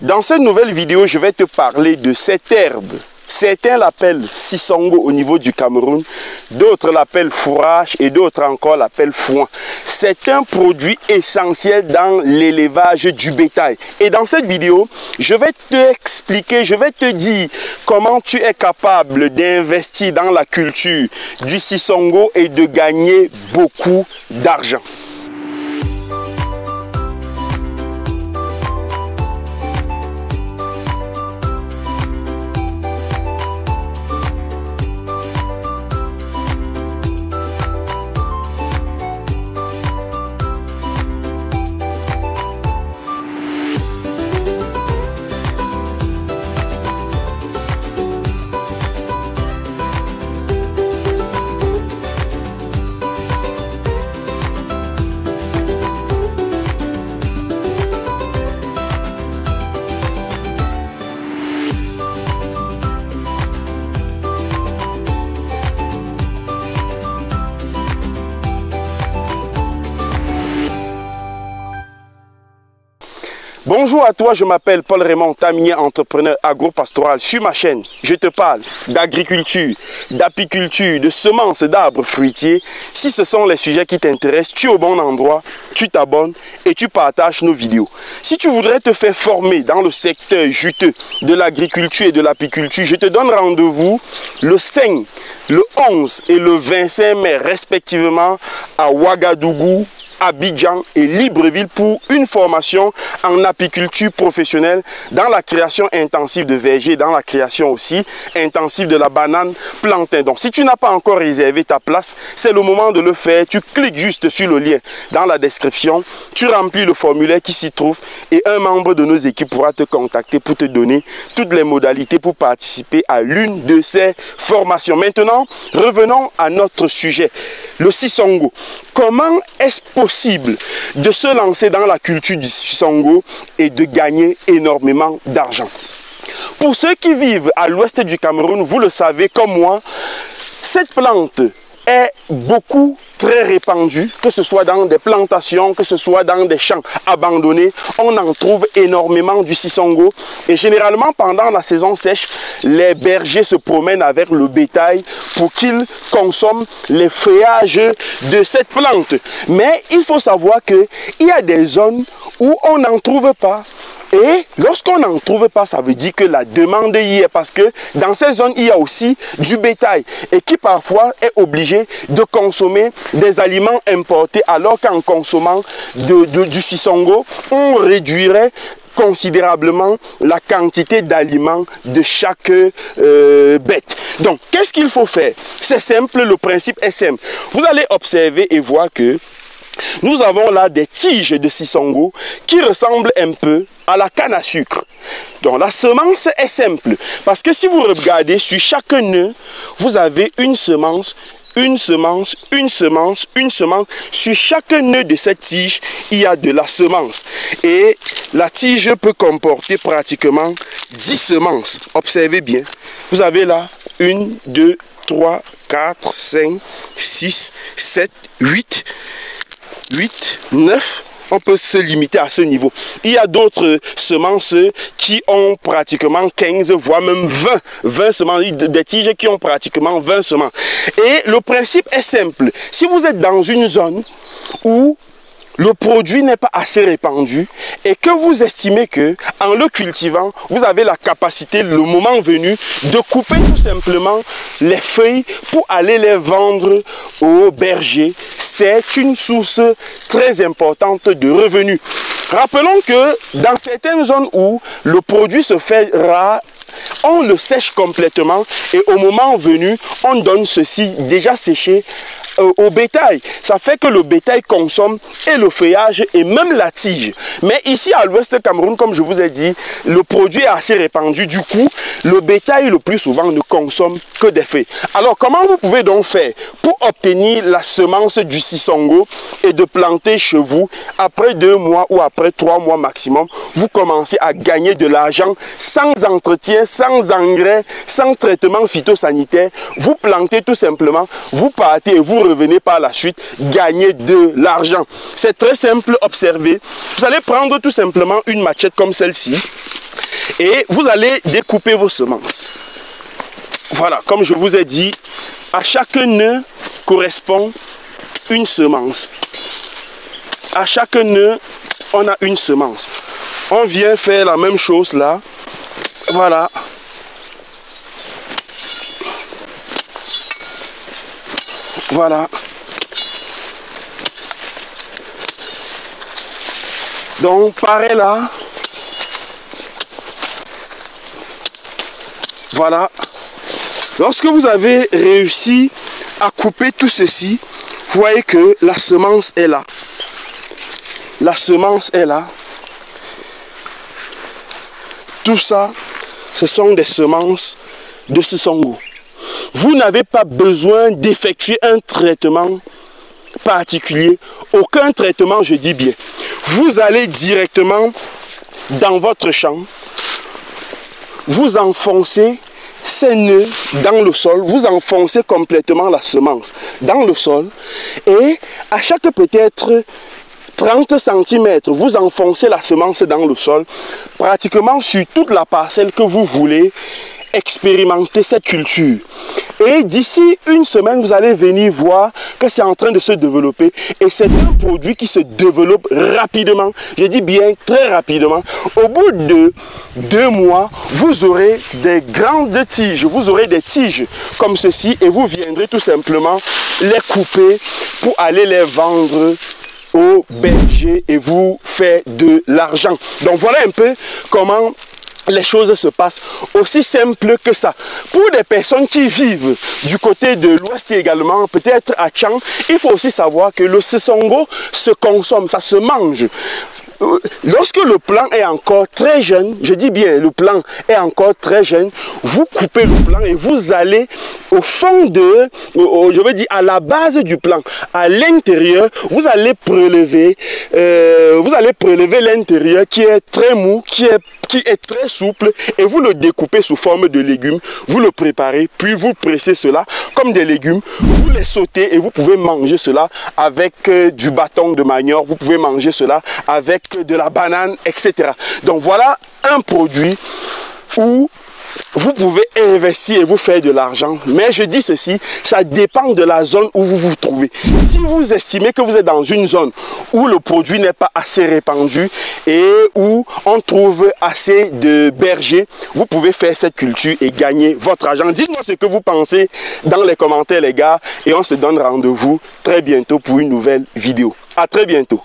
Dans cette nouvelle vidéo, je vais te parler de cette herbe. Certains l'appellent sisongo au niveau du Cameroun, d'autres l'appellent fourrage et d'autres encore l'appellent foin. C'est un produit essentiel dans l'élevage du bétail. Et dans cette vidéo, je vais t'expliquer, je vais te dire comment tu es capable d'investir dans la culture du sisongo et de gagner beaucoup d'argent. Bonjour à toi, je m'appelle Paul Raymond Taminier, entrepreneur agropastoral. Sur ma chaîne, je te parle d'agriculture, d'apiculture, de semences d'arbres fruitiers. Si ce sont les sujets qui t'intéressent, tu es au bon endroit, tu t'abonnes et tu partages nos vidéos. Si tu voudrais te faire former dans le secteur juteux de l'agriculture et de l'apiculture, je te donne rendez-vous le 5, le 11 et le 25 mai respectivement à Ouagadougou, Abidjan et Libreville pour une formation en apiculture professionnelle dans la création intensive de vergers, dans la création aussi intensive de la banane plantain. Donc si tu n'as pas encore réservé ta place, c'est le moment de le faire. Tu cliques juste sur le lien dans la description, tu remplis le formulaire qui s'y trouve et un membre de nos équipes pourra te contacter pour te donner toutes les modalités pour participer à l'une de ces formations. Maintenant, revenons à notre sujet, le sisongo. Comment est-ce possible de se lancer dans la culture du sisongo et de gagner énormément d'argent? Pour ceux qui vivent à l'ouest du Cameroun, vous le savez comme moi, cette plante est très répandue, que ce soit dans des plantations, que ce soit dans des champs abandonnés, on en trouve énormément du sisongo. Et généralement, pendant la saison sèche, les bergers se promènent avec le bétail pour qu'ils consomment les feuillages de cette plante. Mais il faut savoir qu'il y a des zones où on n'en trouve pas. Et lorsqu'on n'en trouve pas, ça veut dire que la demande y est, parce que dans ces zones, il y a aussi du bétail et qui parfois est obligé de consommer des aliments importés, alors qu'en consommant du sisongo, on réduirait considérablement la quantité d'aliments de chaque bête. Donc, qu'est-ce qu'il faut faire? C'est simple, le principe est simple. Vous allez observer et voir que nous avons là des tiges de sisongo qui ressemblent un peu à la canne à sucre. Donc la semence est simple, parce que si vous regardez sur chaque nœud, vous avez une semence, une semence, une semence, une semence. Sur chaque nœud de cette tige, il y a de la semence. Et la tige peut comporter pratiquement 10 semences. Observez bien. Vous avez là 1, 2, 3, 4, 5, 6, 7, 8, 9, on peut se limiter à ce niveau. Il y a d'autres semences qui ont pratiquement 15, voire même 20 semences, des tiges qui ont pratiquement 20 semences. Et le principe est simple. Si vous êtes dans une zone où le produit n'est pas assez répandu et que vous estimez que en le cultivant, vous avez la capacité, le moment venu, de couper tout simplement les feuilles pour aller les vendre aux bergers, c'est une source très importante de revenus. Rappelons que dans certaines zones où le produit se fait rare, on le sèche complètement et au moment venu, on donne ceci déjà séché au bétail. Ça fait que le bétail consomme et le feuillage et même la tige. Mais ici à l'ouest du Cameroun, comme je vous ai dit, le produit est assez répandu. Du coup, le bétail le plus souvent ne consomme que des feuilles. Alors comment vous pouvez donc faire pour obtenir la semence du sisongo et de planter chez vous? Après 2 mois ou après 3 mois maximum, vous commencez à gagner de l'argent sans entretien, sans engrais, sans traitement phytosanitaire. Vous plantez tout simplement, vous partez et vous revenez par la suite gagner de l'argent. C'est très simple, observez. Vous allez prendre tout simplement une machette comme celle-ci. Et vous allez découper vos semences. Voilà, comme je vous ai dit, à chaque nœud correspond une semence. À chaque nœud, on a une semence. On vient faire la même chose là. Voilà. Voilà. Donc, pareil là. Voilà. Lorsque vous avez réussi à couper tout ceci, vous voyez que la semence est là. La semence est là. Tout ça, ce sont des semences de Sisongo. Vous n'avez pas besoin d'effectuer un traitement particulier. Aucun traitement, je dis bien. Vous allez directement dans votre champ. Vous enfoncez ces nœuds dans le sol. Vous enfoncez complètement la semence dans le sol. Et à chaque peut-être 30 cm, vous enfoncez la semence dans le sol, pratiquement sur toute la parcelle que vous voulez expérimenter cette culture. Et d'ici une semaine, vous allez venir voir que c'est en train de se développer. Et c'est un produit qui se développe rapidement. Je dis bien très rapidement. Au bout de 2 mois, vous aurez des grandes tiges. Vous aurez des tiges comme ceci et vous viendrez tout simplement les couper pour aller les vendre au berger et vous faire de l'argent. Donc voilà un peu comment les choses se passent, aussi simple que ça. Pour des personnes qui vivent du côté de l'ouest également, peut-être à Tchang, il faut aussi savoir que le Sisongo se consomme, ça se mange. Lorsque le plant est encore très jeune, je dis bien le plant est encore très jeune, vous coupez le plant et vous allez au fond de, je veux dire à la base du plant, à l'intérieur, vous allez prélever l'intérieur qui est très mou, qui est très souple et vous le découpez sous forme de légumes, vous le préparez, puis vous pressez cela comme des légumes, vous les sautez et vous pouvez manger cela avec du bâton de manioc, vous pouvez manger cela avec de la banane, etc. Donc voilà un produit où vous pouvez investir et vous faire de l'argent. Mais je dis ceci, ça dépend de la zone où vous vous trouvez. Si vous estimez que vous êtes dans une zone où le produit n'est pas assez répandu et où on trouve assez de bergers, vous pouvez faire cette culture et gagner votre argent. Dites-moi ce que vous pensez dans les commentaires les gars et on se donne rendez-vous très bientôt pour une nouvelle vidéo. À très bientôt.